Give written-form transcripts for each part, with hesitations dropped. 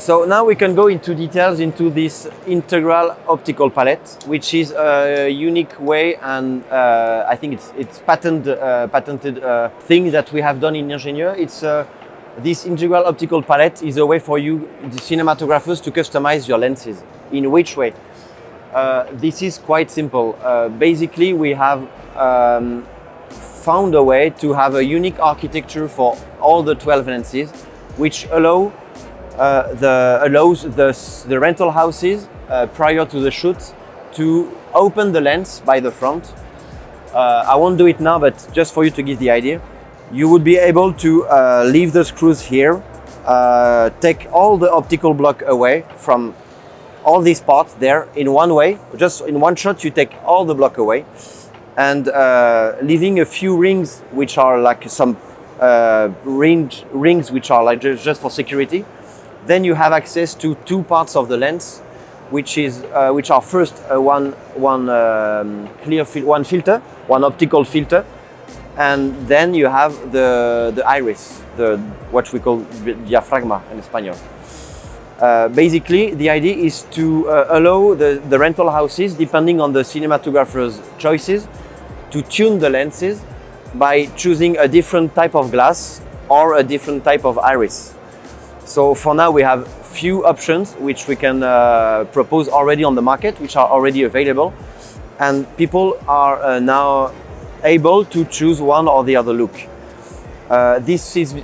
So now we can go into details into this integral optical palette, which is a unique way, and I think it's patented thing that we have done in Angenieux. It's this integral optical palette is a way for you, the cinematographers, to customize your lenses. In which way? This is quite simple. Basically, we have found a way to have a unique architecture for all the 12 lenses, which allows the rental houses prior to the shoot to open the lens by the front. I won't do it now, but just for you to get the idea, you would be able to leave the screws here, take all the optical block away from all these parts there in one way. Just in one shot, you take all the block away, and leaving a few rings, which are like some rings which are like just for security. Then you have access to two parts of the lens, which are first one filter, one optical filter, and then you have the iris, what we call diaphragma in Spanish. Basically, the idea is to allow the rental houses, depending on the cinematographer's choices, to tune the lenses by choosing a different type of glass or a different type of iris. So for now, we have few options which we can propose already on the market, which are already available, and people are now able to choose one or the other look. This is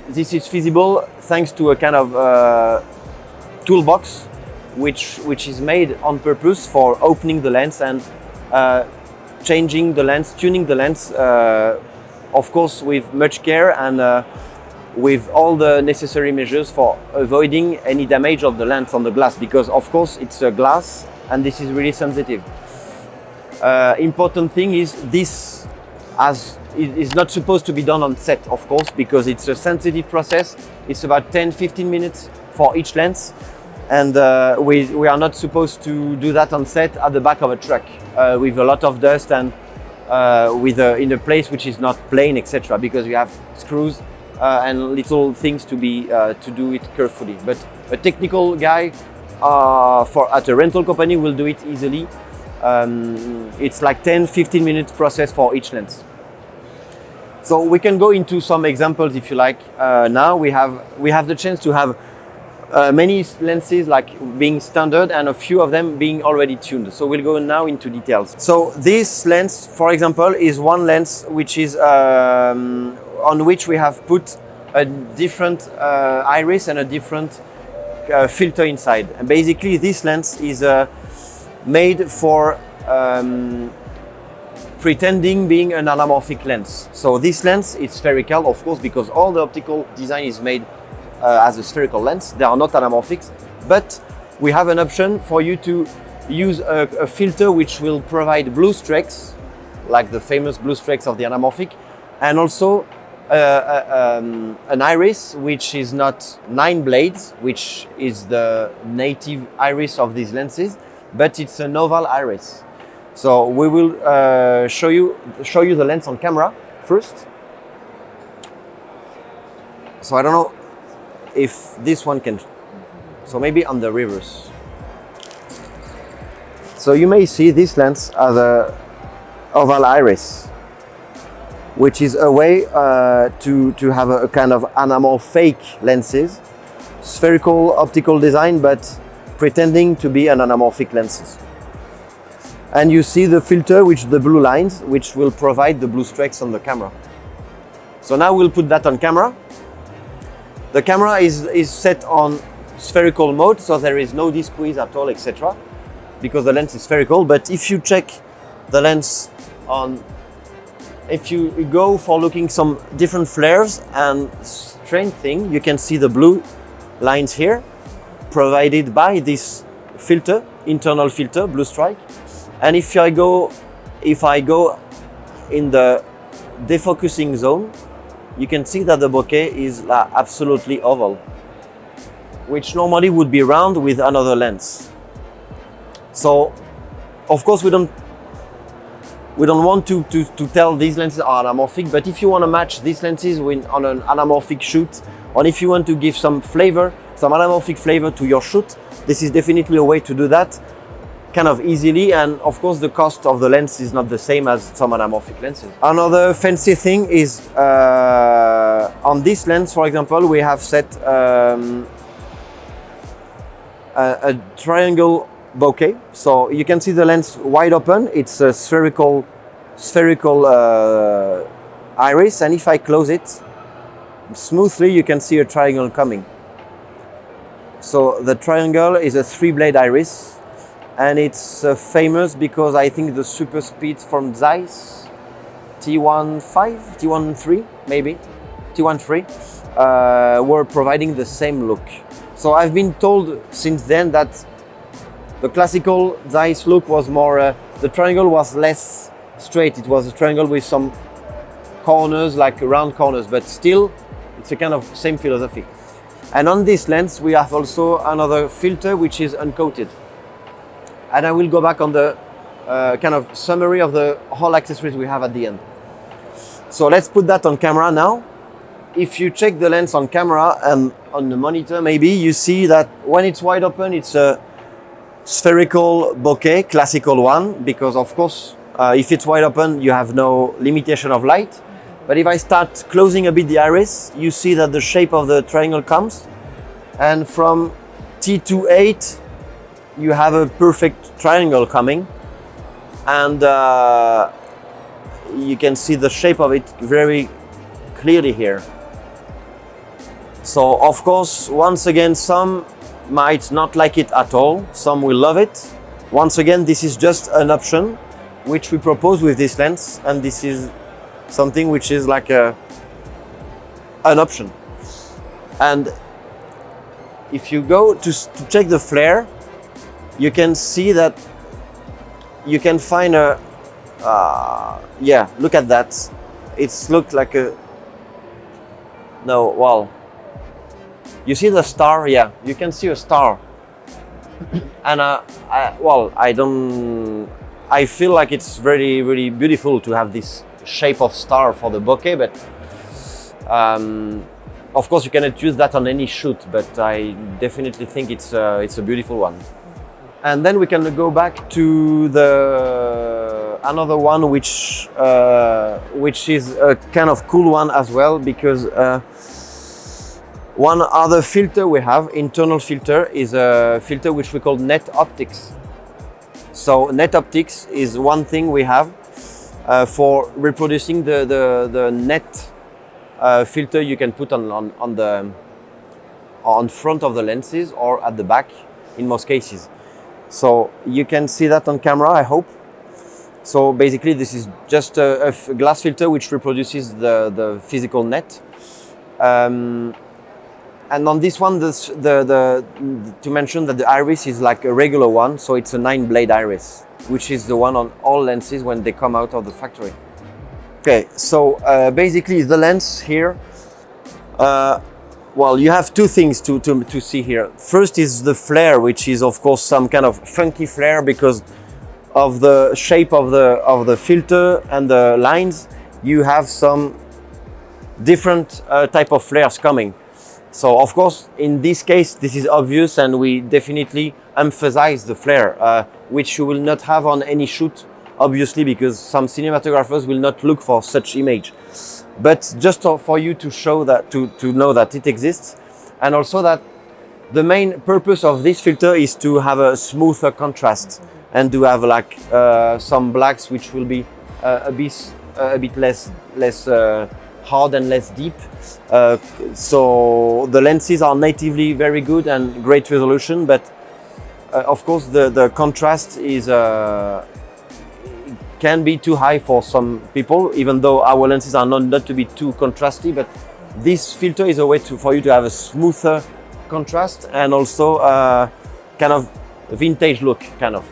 feasible thanks to a kind of toolbox which is made on purpose for opening the lens and changing the lens, tuning the lens, of course with much care and with all the necessary measures for avoiding any damage of the lens on the glass, because of course it's a glass and this is really sensitive. Important thing is this is not supposed to be done on set, of course, because it's a sensitive process. It's about 10-15 minutes for each lens, and we are not supposed to do that on set at the back of a truck with a lot of dust and in a place which is not plain, etc., because we have screws and little things to do it carefully. But a technical guy at a rental company will do it easily. It's like 10-15 minutes process for each lens. So we can go into some examples if you like. Now we have the chance to have many lenses like being standard and a few of them being already tuned. So we'll go now into details. So this lens, for example, is one lens which is on which we have put a different iris and a different filter inside. And basically this lens is made for pretending being an anamorphic lens. So this lens is spherical, of course, because all the optical design is made as a spherical lens. They are not anamorphics, but we have an option for you to use a filter which will provide blue streaks, like the famous blue streaks of the anamorphic, and also an iris which is not 9 blades, which is the native iris of these lenses, but it's an oval iris. So we will show you the lens on camera first. So I don't know if this one can, so maybe on the reverse. So you may see this lens as a oval iris, which is a way to have a kind of anamorphic lenses, spherical optical design, but pretending to be an anamorphic lenses. And you see the filter, which the blue lines, which will provide the blue streaks on the camera. So now we'll put that on camera. The camera is set on spherical mode, so there is no disquiz at all, etc., because the lens is spherical. But if you check the lens if you go for looking some different flares and strange thing, you can see the blue lines here, provided by this filter, internal filter, blue strike. And if I go in the defocusing zone, you can see that the bokeh is absolutely oval, which normally would be round with another lens. So, of course, we don't want to tell these lenses are anamorphic, but if you want to match these lenses on an anamorphic shoot, or if you want to give some flavor some anamorphic flavor to your shoot, this is definitely a way to do that kind of easily. And of course, the cost of the lens is not the same as some anamorphic lenses. Another fancy thing is on this lens, for example, we have set a triangle bokeh. So you can see the lens wide open. It's a spherical iris, and if I close it smoothly, you can see a triangle coming. So the triangle is a 3-blade iris, and it's famous because I think the super speed from Zeiss T1.5, T1.3 maybe, T1.3 were providing the same look. So I've been told since then that the classical Zeiss look was more, the triangle was less straight. It was a triangle with some corners, like round corners, but still it's a kind of same philosophy. And on this lens, we have also another filter which is uncoated. And I will go back on the kind of summary of the whole accessories we have at the end. So let's put that on camera now. If you check the lens on camera and on the monitor, maybe you see that when it's wide open, it's a spherical bokeh, classical one, because of course, if it's wide open, you have no limitation of light. But if I start closing a bit the iris, you see that the shape of the triangle comes. And from T2.8, you have a perfect triangle coming. And you can see the shape of it very clearly here. So of course, once again, some might not like it at all. Some will love it. Once again, this is just an option which we propose with this lens, and this is something which is like an option. And if you go to check the flare, you can see that you can find a yeah, look at that. It's looked like a you see the star? Yeah, you can see a star. And I feel like it's very, really beautiful to have this shape of star for the bokeh, but of course you cannot use that on any shoot, but I definitely think it's a beautiful one. And then we can go back to the another one which is a kind of cool one as well, because one other filter we have, internal filter, is a filter which we call net optics. So net optics is one thing we have for reproducing the net filter you can put on front of the lenses or at the back in most cases. So you can see that on camera, I hope. So basically this is just a glass filter which reproduces the physical net. And on this one, to mention that the iris is like a regular one, so it's a 9-blade iris, which is the one on all lenses when they come out of the factory. Okay, so basically the lens here, well, you have two things to see here. First is the flare, which is of course some kind of funky flare because of the shape of the filter and the lines. You have some different type of flares coming. So of course, in this case, this is obvious, and we definitely emphasize the flare, which you will not have on any shoot, obviously, because some cinematographers will not look for such image. But just for you to show that, to know that it exists, and also that the main purpose of this filter is to have a smoother contrast and to have like some blacks which will be a bit less hard and less deep. So the lenses are natively very good and great resolution, but of course the contrast is can be too high for some people, even though our lenses are not to be too contrasty. But this filter is a way for you to have a smoother contrast and also kind of vintage look, kind of.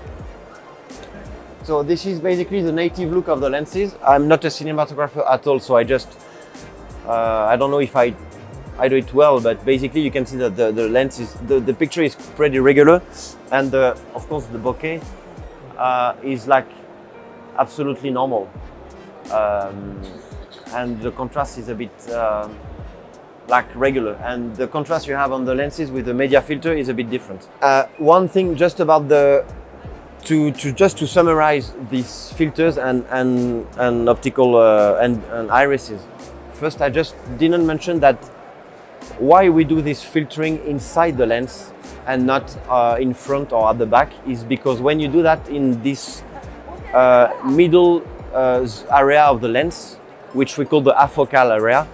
So this is basically the native look of the lenses. I'm not a cinematographer at all, so I just I don't know if I do it well, but basically you can see that the lens is, the picture is pretty regular, and of course the bokeh is like absolutely normal, and the contrast is a bit like regular, and the contrast you have on the lenses with the media filter is a bit different. One thing just about to summarize these filters and optical and irises. First, I just didn't mention that why we do this filtering inside the lens and not in front or at the back is because when you do that in this middle area of the lens, which we call the afocal area,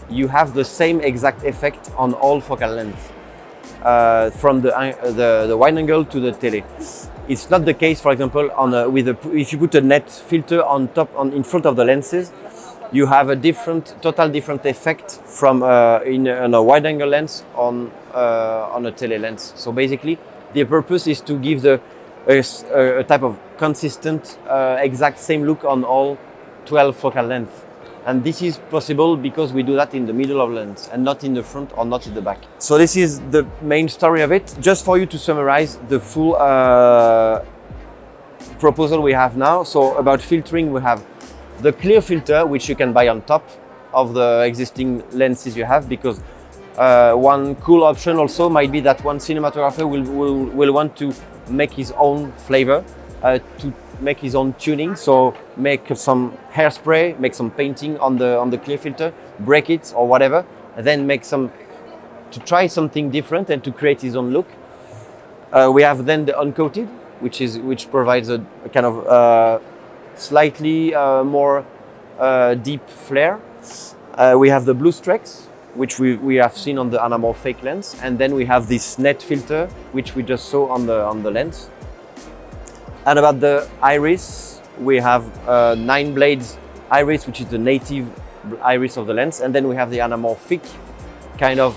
you have the same exact effect on all focal lengths, from the wide angle to the tele. It's not the case, for example, if you put a net filter on top, in front of the lenses, you have a total different effect from in a wide angle lens on a tele lens. So basically, the purpose is to give a type of consistent, exact same look on all 12 focal lengths. And this is possible because we do that in the middle of the lens and not in the front or not in the back. So this is the main story of it. Just for you to summarize the full proposal we have now. So about filtering, we have the clear filter, which you can buy on top of the existing lenses you have, because one cool option also might be that one cinematographer will want to make his own flavor, to make his own tuning, so make some hairspray, make some painting on the clear filter, break it or whatever, and then to try something different and to create his own look. We have then the uncoated, which provides a kind of slightly more deep flare. We have the blue streaks, which we have seen on the anamorphic lens, and then we have this net filter, which we just saw on the lens. And about the iris, we have 9 blades iris, which is the native iris of the lens, and then we have the anamorphic kind of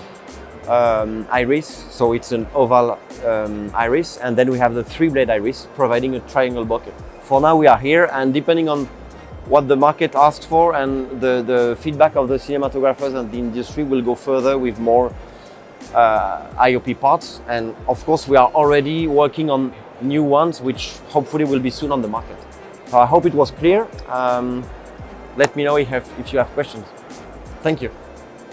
iris, so it's an oval iris, and then we have the 3-blade iris, providing a triangle bokeh. For now, we are here, and depending on what the market asks for and the feedback of the cinematographers and the industry, will go further with more IOP parts. And of course, we are already working on new ones, which hopefully will be soon on the market. So I hope it was clear. Let me know if you have questions. Thank you.